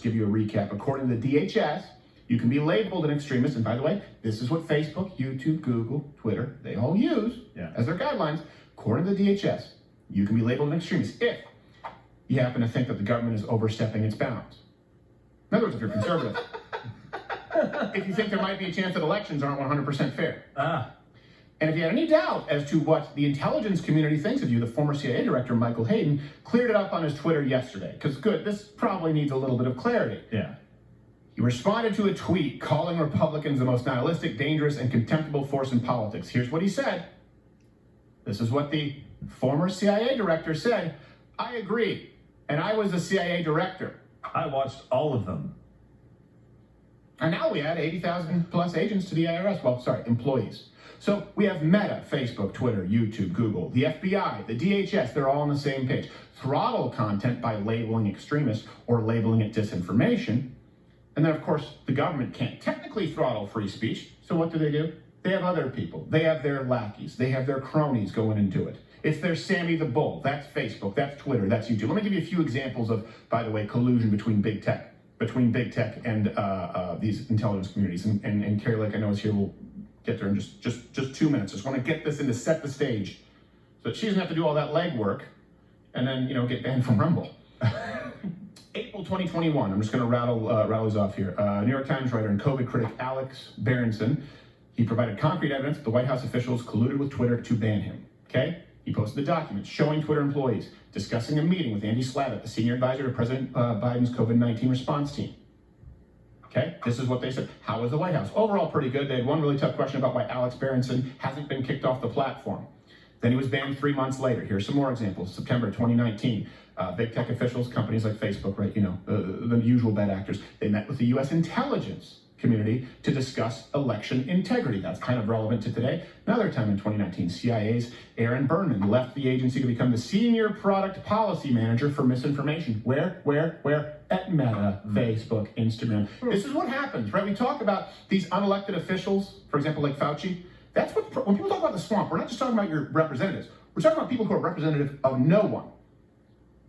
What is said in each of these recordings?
Give you a recap. According to the DHS, you can be labeled an extremist. And by the way, this is what Facebook, YouTube, Google, Twitter, they all use as their guidelines. According to the DHS, you can be labeled an extremist if you happen to think that the government is overstepping its bounds. In other words, if you're conservative. If you think there might be a chance that elections aren't 100% fair. And if you had any doubt as to what the intelligence community thinks of you, the former CIA director, Michael Hayden, cleared it up on his Twitter yesterday. Because good, this probably needs a little bit of clarity. He responded to a tweet calling Republicans the most nihilistic, dangerous, and contemptible force in politics. Here's what he said. This is what the former CIA director said. I agree. And I was the CIA director. I watched all of them. And now we add 80,000 plus agents to the IRS. Well, sorry, employees. So we have Meta, Facebook, Twitter, YouTube, Google, the FBI, the DHS, they're all on the same page. Throttle content by labeling extremists or labeling it disinformation. And then, of course, the government can't technically throttle free speech. So what do? They have other people. They have their lackeys. They have their cronies going into it. It's their Sammy the Bull. That's Facebook. That's Twitter. That's YouTube. Let me give you a few examples of, by the way, collusion between big tech and these intelligence communities. And Carrie Lake, I know, is here. We'll get there in just 2 minutes. Just want to get this in to set the stage so that she doesn't have to do all that legwork and then, get banned from Rumble. April 2021, I'm just going to rattle these off here. New York Times writer and COVID critic Alex Berenson, he provided concrete evidence that the White House officials colluded with Twitter to ban him, okay? He posted the documents showing Twitter employees discussing a meeting with Andy Slavitt, the senior advisor to President Biden's COVID-19 response team. Okay, this is what they said. How was the White House? Overall, pretty good. They had one really tough question about why Alex Berenson hasn't been kicked off the platform. Then he was banned 3 months later. Here's some more examples. September 2019, big tech officials, companies like Facebook, right, the usual bad actors, they met with the U.S. intelligence community to discuss election integrity. That's kind of relevant to today. Another time in 2019, CIA's Aaron Berman left the agency to become the senior product policy manager for misinformation. Where? At Meta, Facebook, Instagram. This is what happens, right? We talk about these unelected officials, for example, like Fauci. That's what, when people talk about the swamp, we're not just talking about your representatives. We're talking about people who are representative of no one.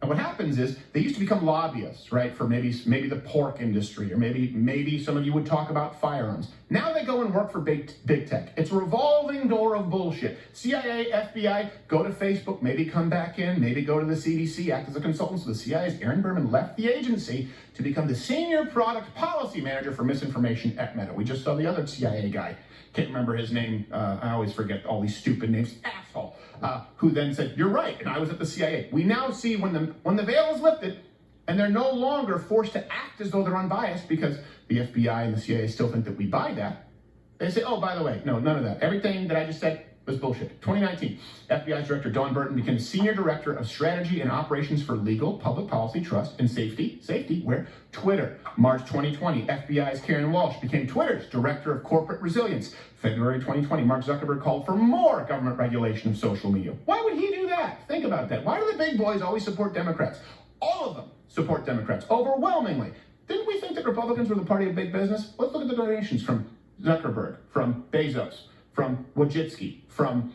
And what happens is they used to become lobbyists, right, for maybe the pork industry, or maybe some of you would talk about firearms. Now they go and work for big tech. It's a revolving door of bullshit. CIA, FBI, go to Facebook, maybe come back in, maybe go to the CDC, act as a consultant. So the CIA's Aaron Berman left the agency to become the senior product policy manager for misinformation at Meta. We just saw the other CIA guy. Can't remember his name. I always forget all these stupid names. Asshole. Who then said, "You're right," and I was at the CIA. We now see when the veil is lifted, and they're no longer forced to act as though they're unbiased because the FBI and the CIA still think that we buy that. They say, "Oh, by the way, no, none of that. Everything that I just said was bullshit." 2019, FBI's Director Dawn Burton became Senior Director of Strategy and Operations for Legal, Public Policy, Trust, and Safety, where? Twitter. March 2020, FBI's Karen Walsh became Twitter's Director of Corporate Resilience. February 2020, Mark Zuckerberg called for more government regulation of social media. Why would he do that? Think about that. Why do the big boys always support Democrats? All of them support Democrats, overwhelmingly. Didn't we think that Republicans were the party of big business? Let's look at the donations from Zuckerberg, from Bezos, from Wojcicki, from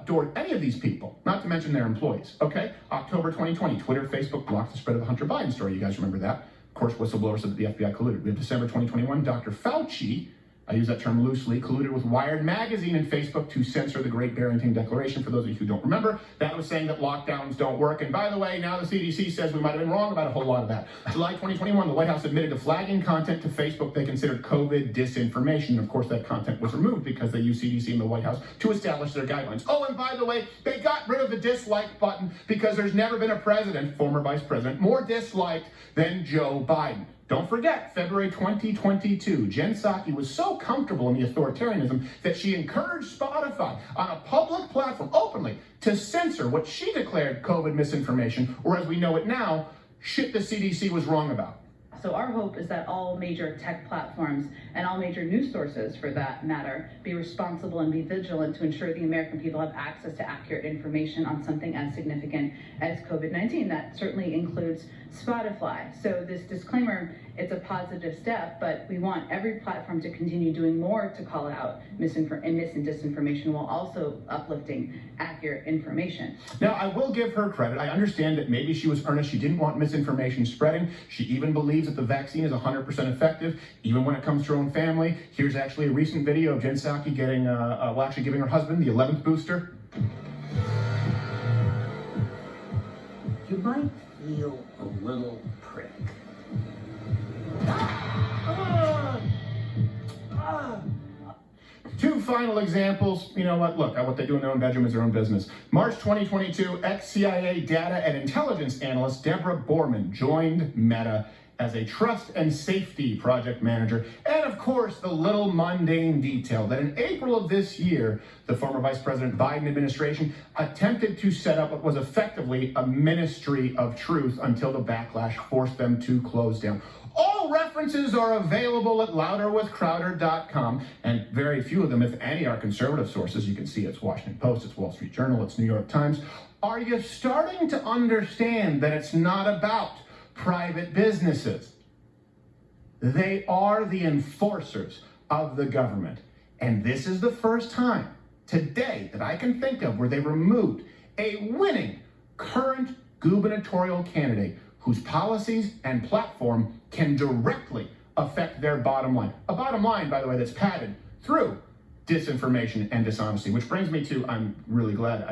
Dorsey, any of these people, not to mention their employees, okay? October 2020, Twitter, Facebook blocked the spread of the Hunter Biden story. You guys remember that? Of course, whistleblowers said that the FBI colluded. We have December 2021, Dr. Fauci, I use that term loosely, colluded with Wired Magazine and Facebook to censor the Great Barrington Declaration. For those of you who don't remember, that was saying that lockdowns don't work. And by the way, now the CDC says we might have been wrong about a whole lot of that. July 2021, the White House admitted to flagging content to Facebook they considered COVID disinformation. And of course, that content was removed because they used CDC and the White House to establish their guidelines. Oh, and by the way, they got rid of the dislike button because there's never been a president, former vice president, more disliked than Joe Biden. Don't forget, February 2022, Jen Psaki was so comfortable in the authoritarianism that she encouraged Spotify on a public platform openly to censor what she declared COVID misinformation, or as we know it now, shit the CDC was wrong about. So our hope is that all major tech platforms and all major news sources, for that matter, be responsible and be vigilant to ensure the American people have access to accurate information on something as significant as COVID-19. That certainly includes Spotify. So this disclaimer, it's a positive step, but we want every platform to continue doing more to call out mis and disinformation while also uplifting accurate information. Now, I will give her credit. I understand that maybe she was earnest. She didn't want misinformation spreading. She even believes that that the vaccine is 100% effective, even when it comes to her own family. Here's actually a recent video of Jen Psaki getting, actually giving her husband the 11th booster. You might feel a little prick. Two final examples. You know what? Look, what they do in their own bedroom is their own business. March 2022, ex-CIA data and intelligence analyst Deborah Borman joined Meta as a trust and safety project manager. And of course, the little mundane detail that in April of this year, the former Vice President Biden administration attempted to set up what was effectively a ministry of truth until the backlash forced them to close down. All references are available at louderwithcrowder.com, and very few of them, if any, are conservative sources. You can see it's Washington Post, it's Wall Street Journal, it's New York Times. Are you starting to understand that it's not about private businesses? They are the enforcers of the government. And this is the first time today that I can think of where they removed a winning current gubernatorial candidate whose policies and platform can directly affect their bottom line. A bottom line, by the way, that's padded through disinformation and dishonesty, which brings me to, I'm really glad I